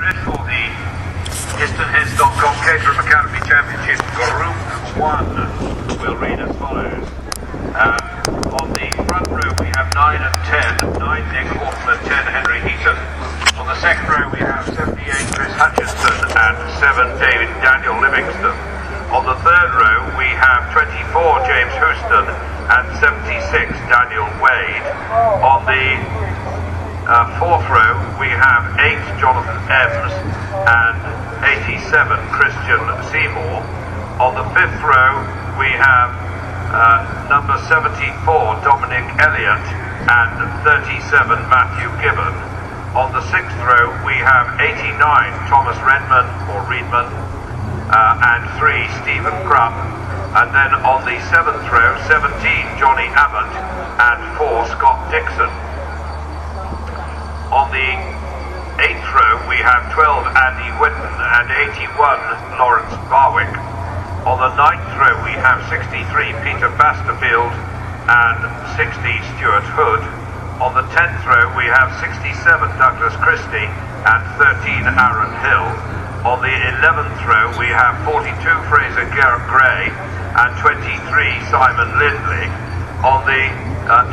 Grid for the DistanceHeads.com Caterham Academy Championship Group 1 will read as follows. On the front row we have 9 and 10, 9 Nick Horton and 10 Henry Heaton. On the second row we have 78 Chris Hutchinson and 7 Daniel Livingston. On the third row we have 24 James Houston and 76 Daniel Wade. On the fourth row we have 8 Jonathan Ems and 87 Christian Seymour. On the fifth row we have number 74 Dominic Elliott and 37 Matthew Gibbon. On the sixth row we have 89 Thomas Redman or Reedman and 3 Stephen Krupp. And then on the seventh row 17 Johnny Abbott and 4 Scott Dixon. On the eighth row we have 12 Andy Whitten and 81 Lawrence Barwick. On the ninth row we have 63 Peter Basterfield and 60 Stuart Hood. On the 10th row we have 67 Douglas Christie and 13 Aaron Hill. On the 11th row we have 42 Fraser Gray and 23 Simon Lindley. On the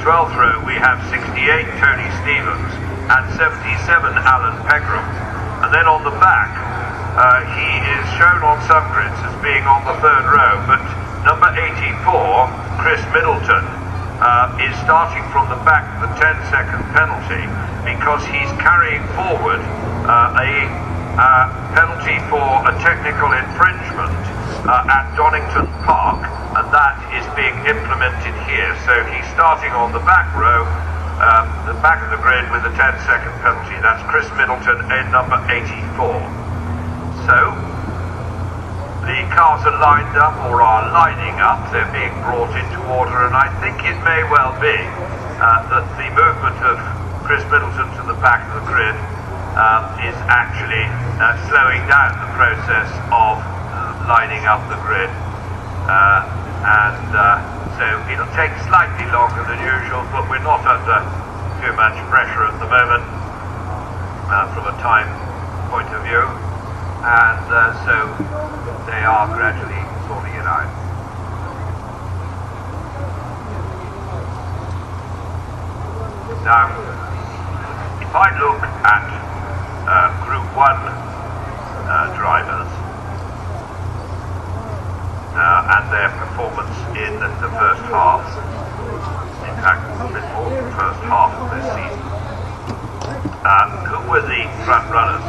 12th row we have 68 Tony Stevens and 77 Alan Pegram. And then on the back he is shown on some grids as being on the third row, but number 84 Chris Middleton is starting from the back of the 10-second penalty because he's carrying forward a penalty for a technical infringement at Donington Park, and that is being implemented here. So he's starting on the back row, the back of the grid with a 10-second penalty. That's Chris Middleton in number 84. So the cars are lined up or are lining up. They're being brought into order, and I think it may well be that the movement of Chris Middleton to the back of the grid is actually slowing down the process of lining up the grid, so it'll take slightly longer than usual, but we're not under too much pressure at the moment from a time point of view, and so they are gradually sorting it out. Now, if I look at Group 1 drivers and their performance in the first half, in fact before the first half of this season, who were the front runners?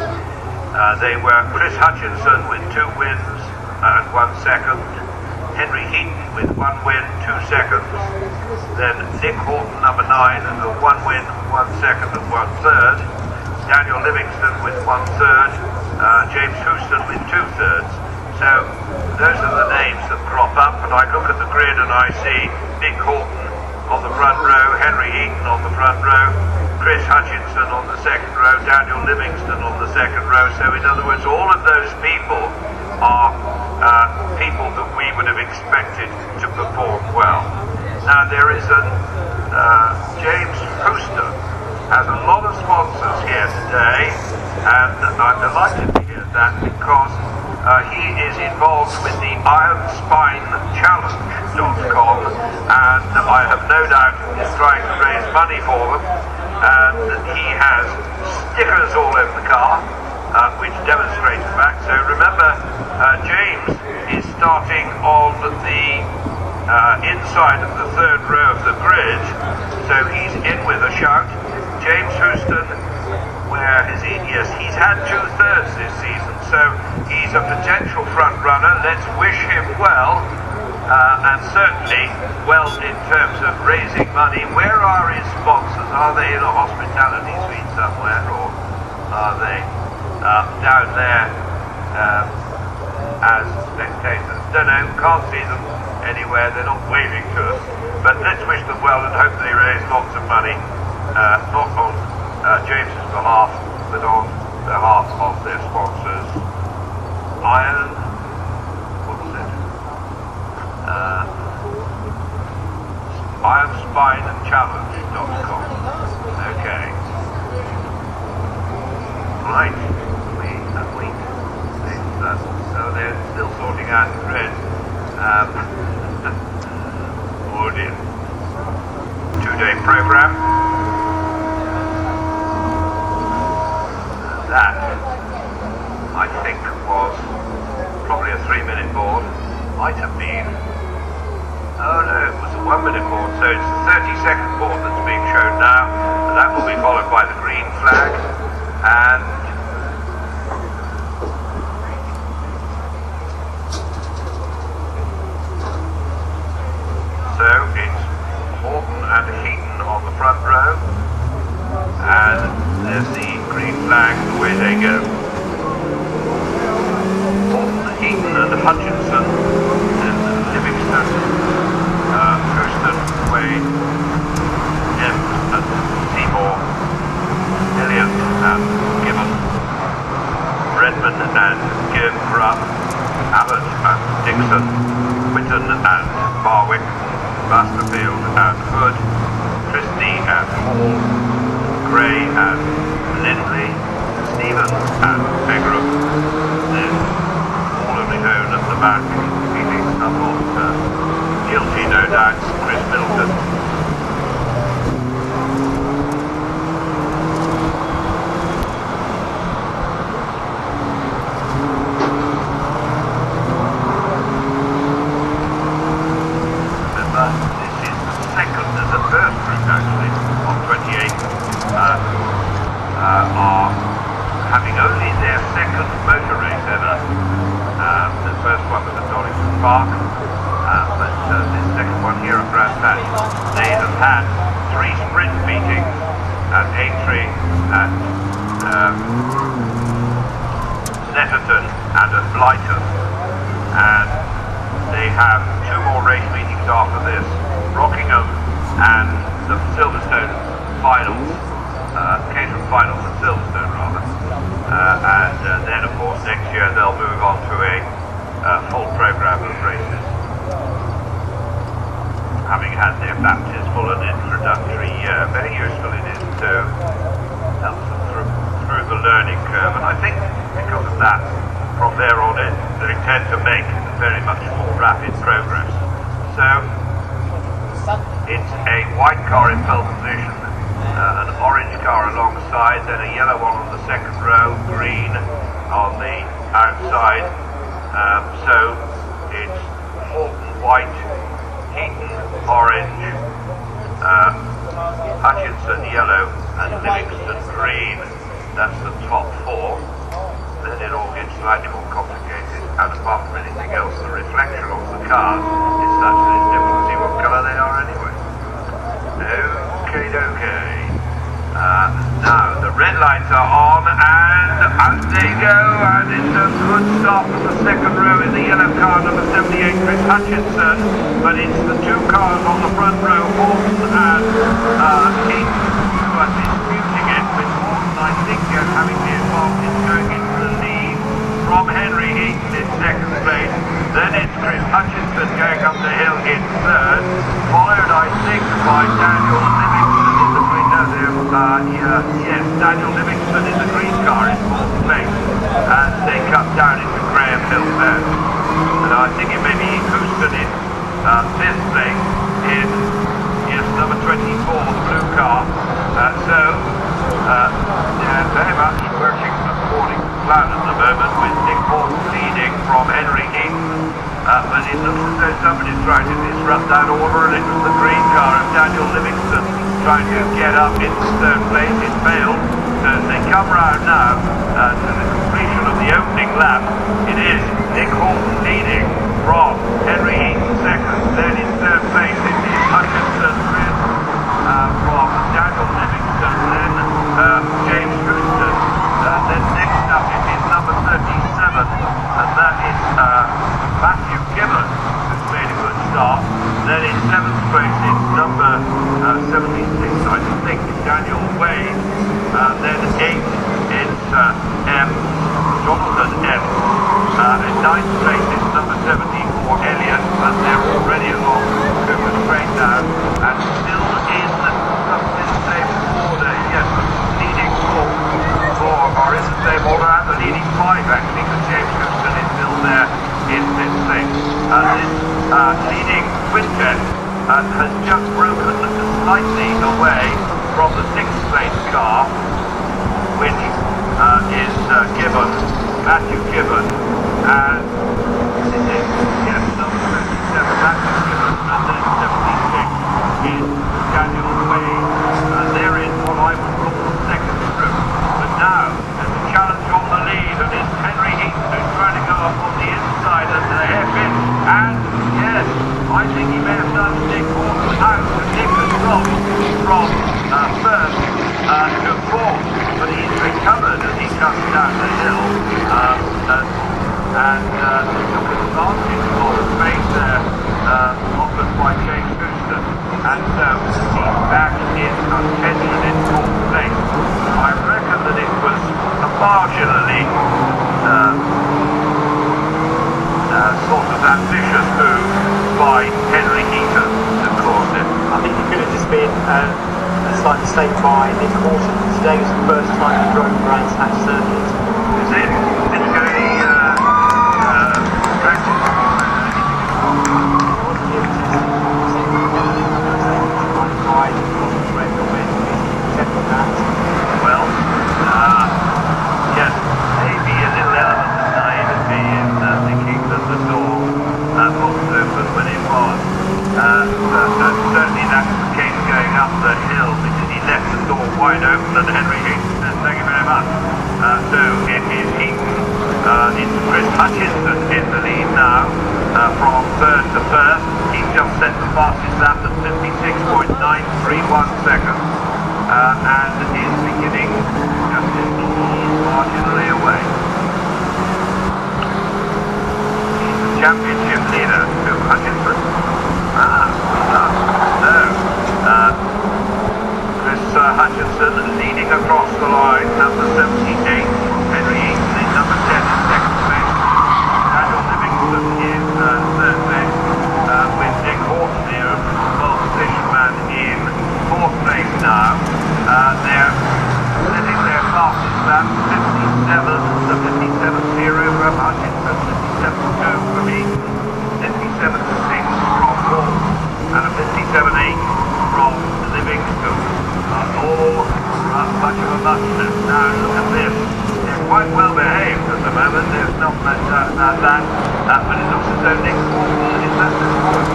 They were Chris Hutchinson with 2 wins and 1 second, Henry Heaton with 1 win, 2 seconds, then Nick Horton number 9 with 1 win, 1 second and 1 third, Daniel Livingston with 1 third, James Houston with 2 thirds. So those are the names that crop up, and I look at the grid and I see Nick Horton on the front row, Henry Heaton on the front row, Chris Hutchinson on the second row, Daniel Livingston on the second row. So in other words, all of those people are people that we would have expected to perform well. Now there is James Houston has a lot of sponsors here today, and I'm delighted to hear that because he is involved with the IronSpineChallenge.com, and I have no doubt he's trying to raise money for them, and he has stickers all over the car which demonstrate the fact. So remember, James is starting on the inside of the third row of the grid, so he's in with a shout. James Houston, where is he? Yes, he's had 2 thirds this season, so he's a potential front runner. Let's wish him well, and certainly well in terms of raising money. Where are his sponsors? Are they in a hospitality suite somewhere, or are they down there as spectators? Don't know, can't see them anywhere. They're not waving to us, but let's wish them well and hope they raise lots of money, not on James's behalf, but on behalf of their sponsors. IronSpineChallenge.com. Okay. Right. week. So they're still sorting out the thread. Oh dear. 2-day program. That, I think, was probably a 3-minute board. Might have been. Oh no, it was a 1-minute board. So it's the 30-second board that's being shown now. And that will be followed by the green flag. And so it's Horton and Heaton on the front row, and there's the green flag, away they go. Horton, Heaton and Hutchinson, and Livingston, Houston, Wade, Kemp and Seymour, Elliott and Gibbon, Redmond and Gilbruck, Abbott and Dixon, Whitton and Barwick, Masterfield and Hood, Christie and Hall, Gray and Lindley, Stevens and Pegram. Then all of the own at the back, feeling somewhat guilty, no doubt, Chris Middleton. Are having only their second motor race ever. The first one was at Donington Park, but this second one here at Grand Patch. They have had 3 sprint meetings at Aintree, at Netterton and at Blyton, and they have 2 more race meetings after this, Rockingham and the Silverstone finals. Caterham finals at Silverstone rather, and then of course next year they'll move on to a full programme of races, having had their baptismal and introductory year. Very useful it is to help them through the learning curve, and I think because of that, from there on in, they tend to make very much more rapid progress. So it's a white car in pole position, an orange car alongside, then a yellow one on the second row, green on the outside. So it's Horton white, Heaton orange, Hutchinson yellow, and Livingston green. That's the top 4. Then it all gets slightly more complicated, and apart from anything else, the reflection of the cars is such that it's difficult to see what colour they are anyway. Okay. Now the red lights are on, and out they go, and it's a good start from the second row in the yellow car, number 78, Chris Hutchinson, but it's the 2 cars on the front row, Horton and Heaton, who are disputing it, with Horton, I think, having the advantage going into the lead from Henry Heaton in second place. Then it's Chris Hutchinson going up the hill in third, followed, I think, by Daniel Livingston in the green. Yes, Daniel Livingston in the green car in fourth place, and they cut down into Graham Hill third. And I think it may be Houston in fifth place in number 24, the blue car. They're very much working according to plan at the moment, with Nick Horton leading from Henry Heaton. But it looks as though somebody's trying to disrupt that order, and it was the green car of Daniel Livingston trying to get up into third place. It failed. So as they come round now to the completion of the opening lap, it is Nick Horton leading from Henry Heaton second. Then in third place it is Hutchinson from Daniel Livingston, then James Houston. Then next up it is number 37, and that is Matthew Gibbon, who's made a good start. Then in seventh place it's number 76, I think, Daniel Wade. Then 8 it's Jonathan M. In ninth place it's number 74, 5 actually, because James Houston is still there in 5th place. This leading quintet has just broken slightly away from the 6th place car, which is Gibbon, Matthew Gibbon, and yes, number 57, Matthew Gibbon, and then 76 is Daniel Wade. They're in what I would call the second group. But now, there's a challenge on the lead, and it's Henry Heaton who's trying to go up on the inside of the hairpin, and yes, I think he may have done Nick Horton out, and Nick has gone from first to fourth, but he's recovered as he comes down the hill, and took advantage of the space there offered by James Houston, and so he's back in contention in fourth place. I reckon that it was a marginally sort of ambitious move by Henry Heaton to cause it. I think it could have just been a slight mistake by Nick Horton. Today was the first time he drove around Hatch Circuit. Is it? Did you go any practice? Well, yes, maybe a little element of naivety in thinking that the door wasn't open when it was. Certainly that was the case going up the hill, because he left the door wide open, and Henry Heaton said, thank you very much. So it is Heaton into Chris Hutchinson in the lead now, from third to first. He's just set the fastest lap at 56.931 seconds, and is beginning just marginally away. He's the championship leader to Hutchinson. Chris Hutchinson leading across the line, number 78. Henry Heaton is number 10 in second place. Daniel Livingston is third place, with Nick Horton here, pole position man, in fourth place now. They're setting their fastest lap, 57 to 57.0 from Hutchinson, 57.2 from Heaton, 57.6 from Horton, and a 57.8 from Livingston. All much of a muchness. Now look at this. They're quite well behaved at the moment. There's not much doubt about that. But it looks as though Nick Horton is at this point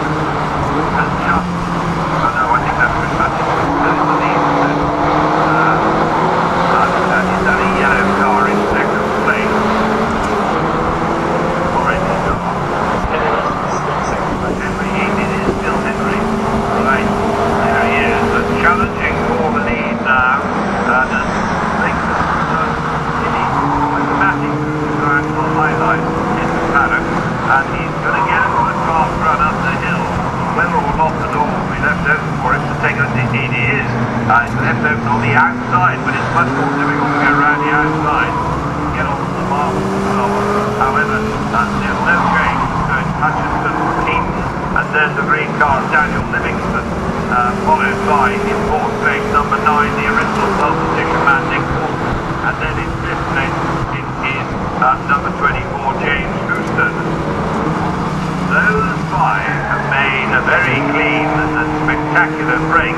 has just. Oh no, I think that's Chris Hutchinson still in the lead. Is that a yellow car in second place? Orange car. Henry Heaton is still Henry. Right. There he is. Challenging for the lead now. And mathematic triangle highlight in the paddock. And he's going to get a good fast run up the hill. Whether or not the door will be left open for him to take it, indeed he is. It's left open on the outside, but it's much more difficult to go around the outside. Get onto the marble floor. However, there's no change. So it's Hutchinson, Heaton, and then the green car, Daniel Livingston, followed by in fourth place, number 9, the original pole position man, Nick Horton, and then in fifth place it is number 24, James Houston. Those 5 have made a very clean and spectacular break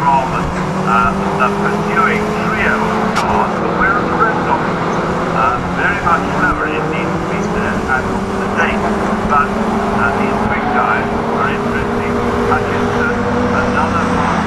from the pursuing trio of cars, but where are the rest of them? Very much slower indeed to be there and the date, but these 3 guys are interesting. Hutchinson, another one.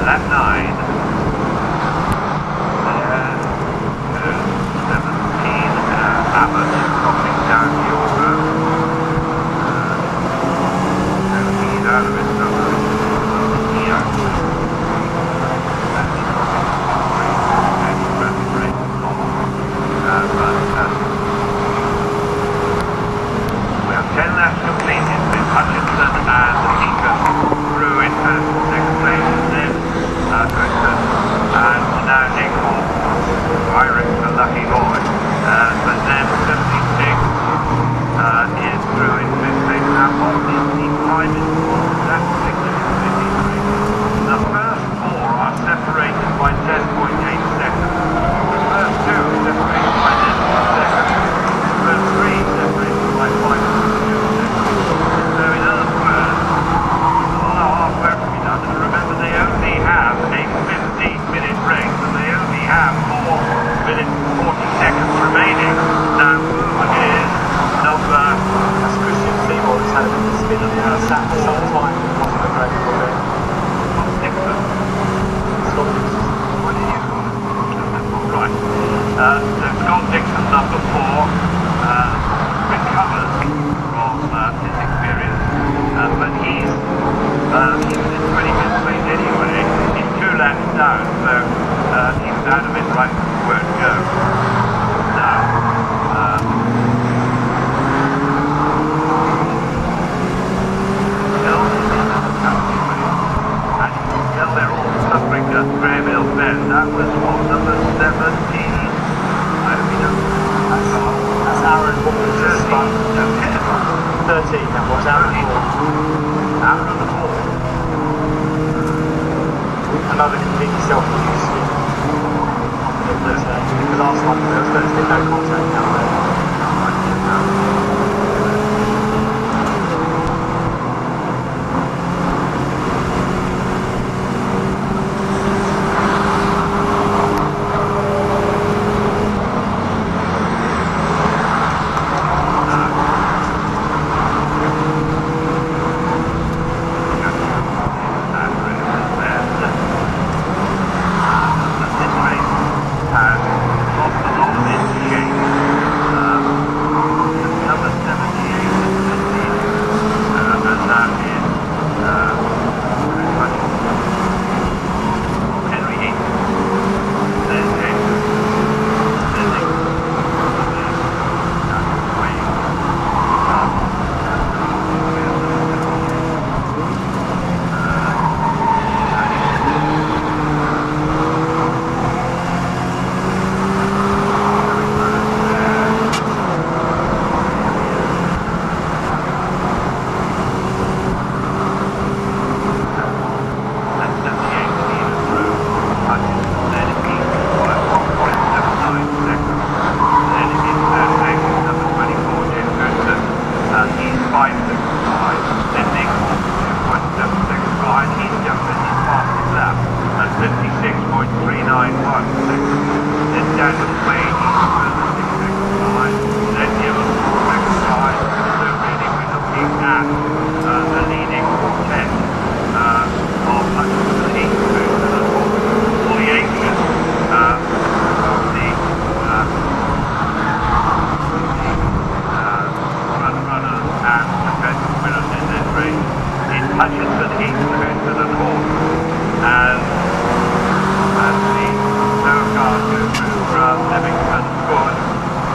lap 9. There goes 17. Abbott dropping down your road. So he's out of his number. We have 10 laps completed with Hutchinson and Eaton through in first and second place, and then Hutchinson and now Nick Hall. Irish, the lucky boy. But then 76 is through in fifth place. Now what is the time in that significant? The first four are separated by 10.8 seconds. The first two separated by 10 seconds. The first three separated by 5.2 seconds. So in other words, a lot of hard work to be done. And remember, they only have a 15-minute race, and they only have 4 minutes and 40 seconds remaining. Now, who is number? That's Christian Seymour who's had a bit of a spin on the sat for some time. Wasn't a great little bit. Dixon. What did you call it? Right. So Scott Dixon, number 4, recovers from his experience, but he was in 25th place anyway. He's 2 laps down, so he was out of it right from the word go. Now, they're all suffering at Graham Bend. That was what, number 17? I don't know. That's Aaron Ball's 13. No, 10. 13, that was Aaron Ball. Aaron Ball. Another completely self-produced spin. Because last time there was virtually no contact down there. Hutchinson, Eaton, Houston and Hall. And as the snow cars go through Livingston, Good,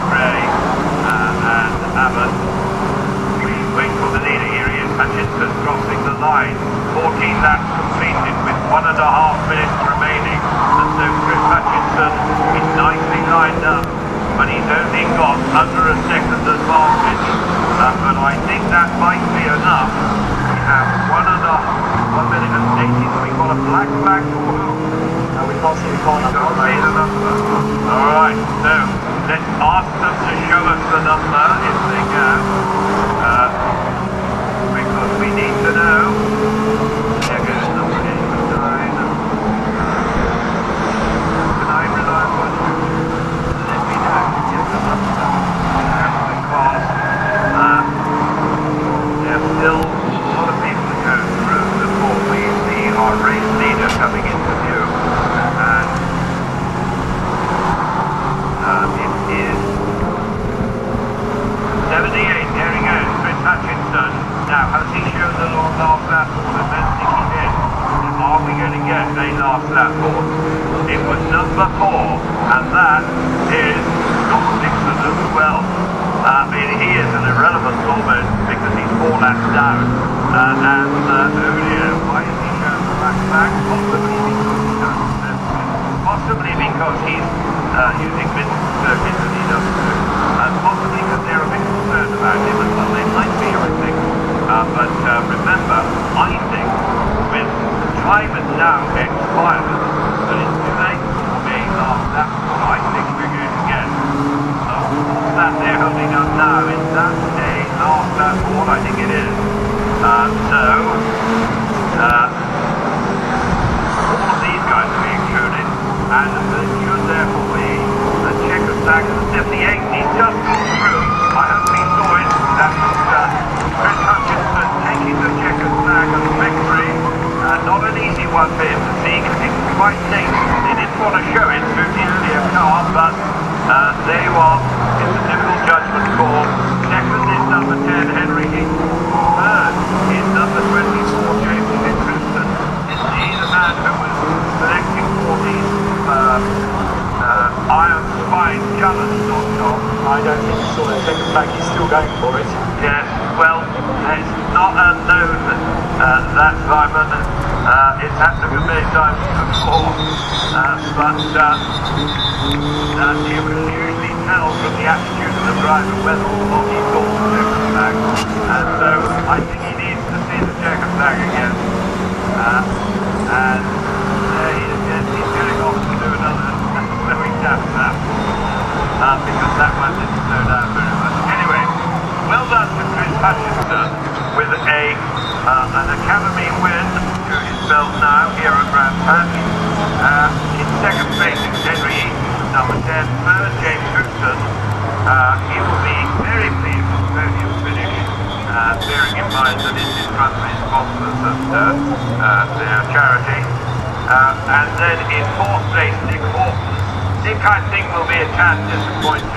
Gray and Abbott, we wait for the leader. Here he is, Hutchinson crossing the line. 14 laps completed with 1.5 minutes remaining. And so Chris Hutchinson is nicely lined up, but he's only got under a second advantage. But I think that might be enough. We have 1 minute and 80. We got a black flag for who? We can't see the car number. Don't see the number. Alright, so let's ask them to show us the number if they can. Because we need to know. There goes number 89. Can I rely on you? Let me know to get the number. Because there's still a lot of people to go through before we see our race leader coming in. that horse. It was number 4, and that is Scott Dixon as well. He is an irrelevant almost because he's 4 laps down. Oh dear, why is he showing the back flag? Possibly because he's using Vincent circuit and he doesn't do. Possibly because they're a bit concerned about him as well. They might be, I think. But remember, I think with the time has now expired, that it's too late for me. That's what I think we're going to get. That they're holding up now is that a last lap board, I think it is. All of these guys are being included, and there should therefore be a checker flag of 78. He's just gone through. I hope he saw it. That was Chris Hutchinson taking the checker flag of victory. Not an easy one for him to see because it was quite late. They didn't want to show it through the earlier car, but there you are. It's a difficult judgment call. Second is number 10, Henry Heaton. Third is number 24, James Nicholson. Isn't he the man who was selecting for these iron spine colours on top? I don't think he saw it. Second flag, he's still going for it. Yes, well, it's not unknown that Simon. It's happened a many times before, but you can usually tell from the attitude of the driver whether or not he saw the checker flag, and so I think he needs to see the checker flag again. And there he is, yes, he's going off to do another very tap lap, because that one didn't slow down very much. Anyway, well done to Chris Hutchinson with an Academy win to his belt now here at Grand Patch. In second place is Henry Eaton, number 10. Third, James Houston. He will be very pleased with the podium finish, bearing in mind that it's in front of his sponsors and their charity. And then in fourth place, Nick Horton. Nick, I think, will be a tad disappointed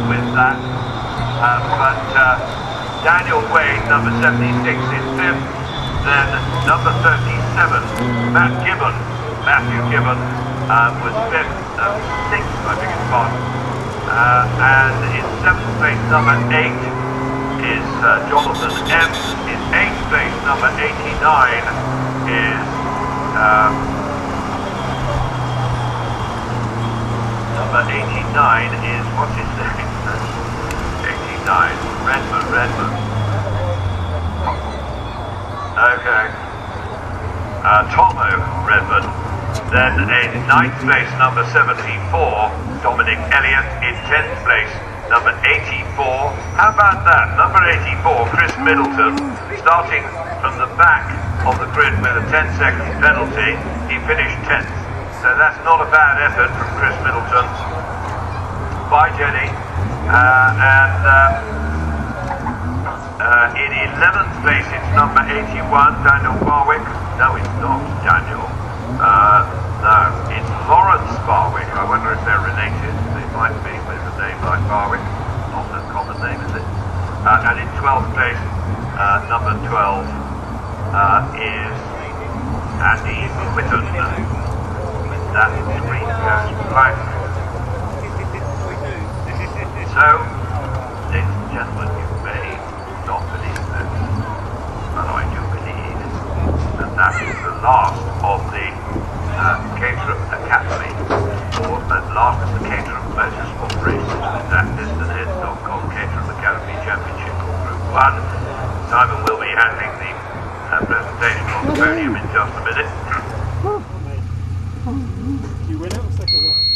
with that. But Daniel Wade, number 76, is fifth. Then number 37, Matthew Gibbon, was fifth, sixth, I beg his pardon. And in seventh place, number 8 is Jonathan M. In eighth place, number 89 is what's his name? 89, Redmond. Okay. Tomo Redmond. Then in ninth place, number 74, Dominic Elliott. In 10th place, number 84. How about that? Number 84, Chris Middleton. Starting from the back of the grid with a 10-second penalty, he finished 10th. So that's not a bad effort from Chris Middleton. By Jenny. In 11th place, it's number 81, Daniel Barwick. No, it's not Daniel. No, it's Lawrence Barwick. I wonder if they're related. They might be with a name like Barwick. Not a common name, is it? And in 12th place, number 12 is Andy Whitton. That screen goes blank. So, ladies and gentlemen, you may not believe this, but I do believe that that is the last of the Caterham Academy, or the last of the Caterham Motorsport races with that DistanceHeads.com Caterham Academy Championship Group 1. Simon will be handling the presentation on the podium in just a minute. You win it or second one?